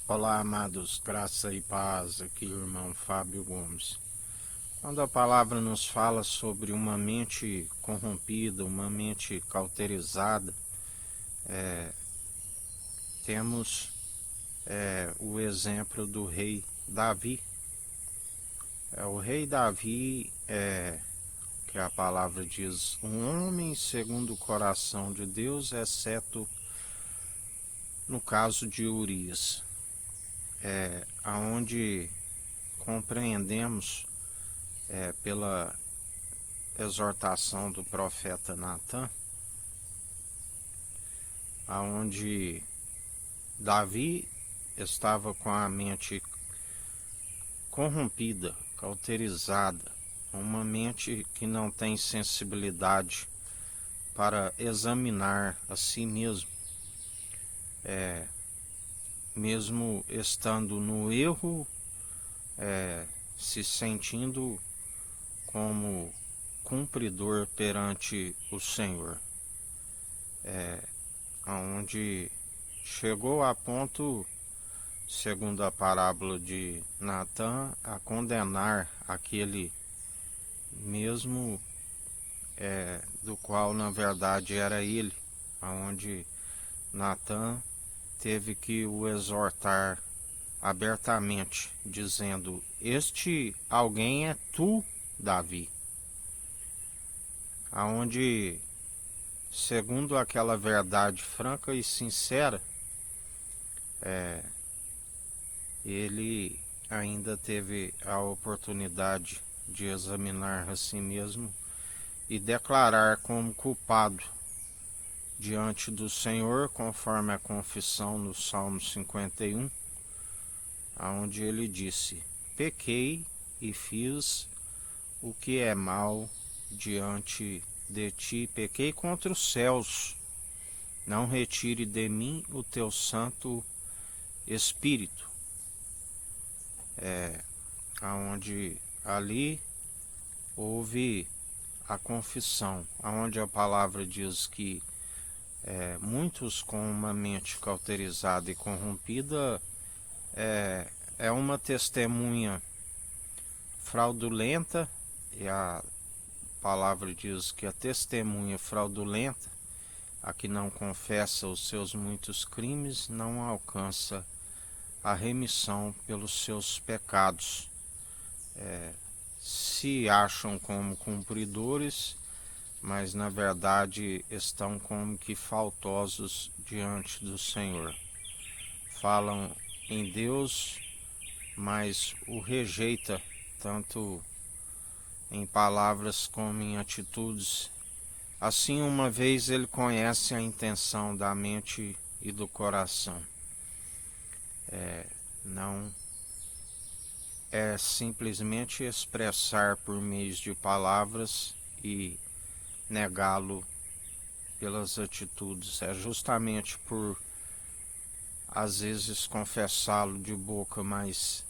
Olá, amados, graça e paz, aqui o irmão Fábio Gomes. Quando a palavra nos fala sobre uma mente corrompida, uma mente cauterizada, temos o exemplo do rei Davi. O rei Davi, que a palavra diz, um homem segundo o coração de Deus, exceto no caso de Urias, aonde compreendemos pela exortação do profeta Natan, aonde Davi estava com a mente corrompida, cauterizada, uma mente que não tem sensibilidade para examinar a si mesmo, mesmo estando no erro, se sentindo como cumpridor perante o Senhor, aonde chegou a ponto, segundo a parábola de Natã, a condenar aquele mesmo do qual na verdade era ele, aonde Natã teve que o exortar abertamente, dizendo: este alguém é tu, Davi. Aonde, segundo aquela verdade franca e sincera, ele ainda teve a oportunidade de examinar a si mesmo e declarar como culpado diante do Senhor, conforme a confissão no Salmo 51, onde ele disse: pequei e fiz o que é mal diante de ti, pequei contra os céus, não retire de mim o teu santo Espírito. Aonde ali houve a confissão, aonde a palavra diz que muitos com uma mente cauterizada e corrompida é uma testemunha fraudulenta, e a palavra diz que a testemunha fraudulenta, a que não confessa os seus muitos crimes, não alcança a remissão pelos seus pecados. Se acham como cumpridores, mas na verdade estão como que faltosos diante do Senhor. Falam em Deus, mas o rejeita, tanto em palavras como em atitudes. Assim, uma vez ele conhece a intenção da mente e do coração. Não é simplesmente expressar por meio de palavras e negá-lo pelas atitudes. É justamente por, às vezes, confessá-lo de boca, mas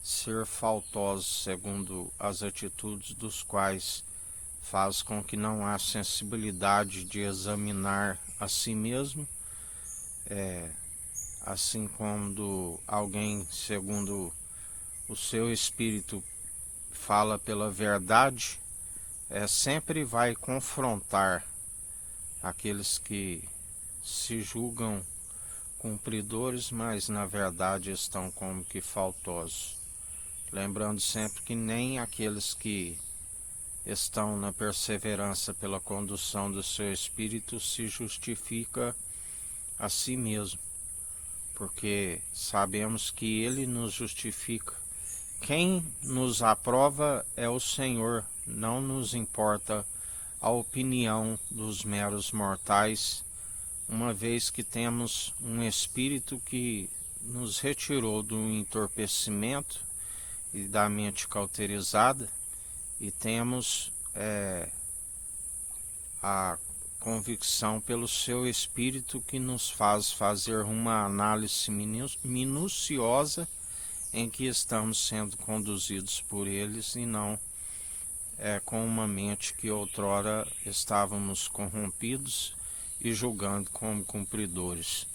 ser faltosos segundo as atitudes dos quais faz com que não há sensibilidade de examinar a si mesmo, assim como alguém, segundo o seu espírito, fala pela verdade, sempre vai confrontar aqueles que se julgam cumpridores, mas na verdade estão como que faltosos. Lembrando sempre que nem aqueles que estão na perseverança pela condução do seu espírito se justifica a si mesmo, porque sabemos que ele nos justifica. Quem nos aprova é o Senhor, não nos importa a opinião dos meros mortais, uma vez que temos um espírito que nos retirou do entorpecimento e da mente cauterizada, e temos a convicção pelo seu espírito que nos faz fazer uma análise minuciosa em que estamos sendo conduzidos por eles e não com uma mente que outrora estávamos corrompidos e julgando como cumpridores.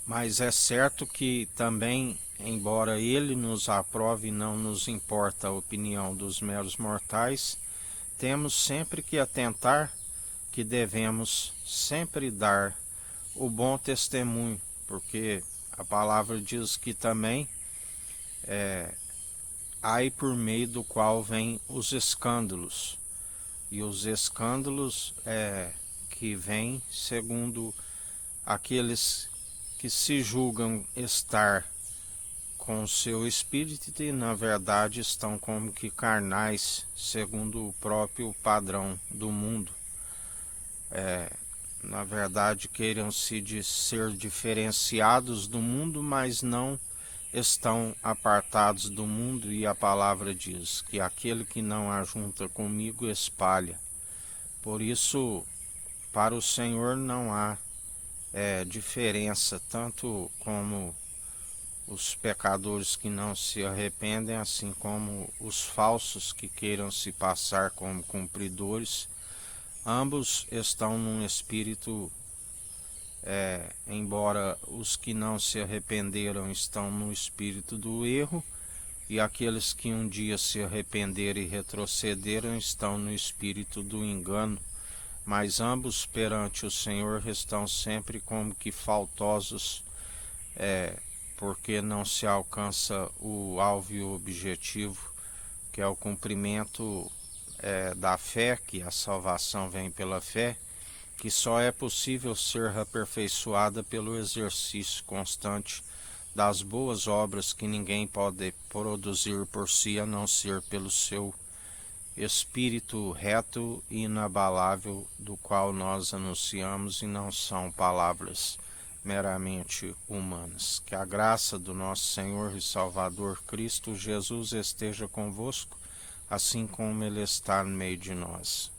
Mas é certo que também, embora ele nos aprove, não nos importa a opinião dos meros mortais, temos sempre que atentar que devemos sempre dar o bom testemunho, porque a palavra diz que também ai por meio do qual vêm os escândalos, e os escândalos que vêm segundo aqueles que se julgam estar com o seu espírito e na verdade estão como que carnais, segundo o próprio padrão do mundo. Na verdade queiram ser diferenciados do mundo, mas não estão apartados do mundo, e a palavra diz que aquele que não ajunta comigo espalha. Por isso, para o Senhor não há diferença, tanto como os pecadores que não se arrependem, assim como os falsos que queiram se passar como cumpridores. Ambos estão num espírito, embora os que não se arrependeram estão no espírito do erro, e aqueles que um dia se arrependeram e retrocederam estão no espírito do engano. Mas ambos perante o Senhor estão sempre como que faltosos, porque não se alcança o alvo e o objetivo, que é o cumprimento da fé, que a salvação vem pela fé, que só é possível ser aperfeiçoada pelo exercício constante das boas obras que ninguém pode produzir por si, a não ser pelo seu Espírito reto e inabalável, do qual nós anunciamos, e não são palavras meramente humanas. Que a graça do nosso Senhor e Salvador Cristo Jesus esteja convosco, assim como Ele está no meio de nós.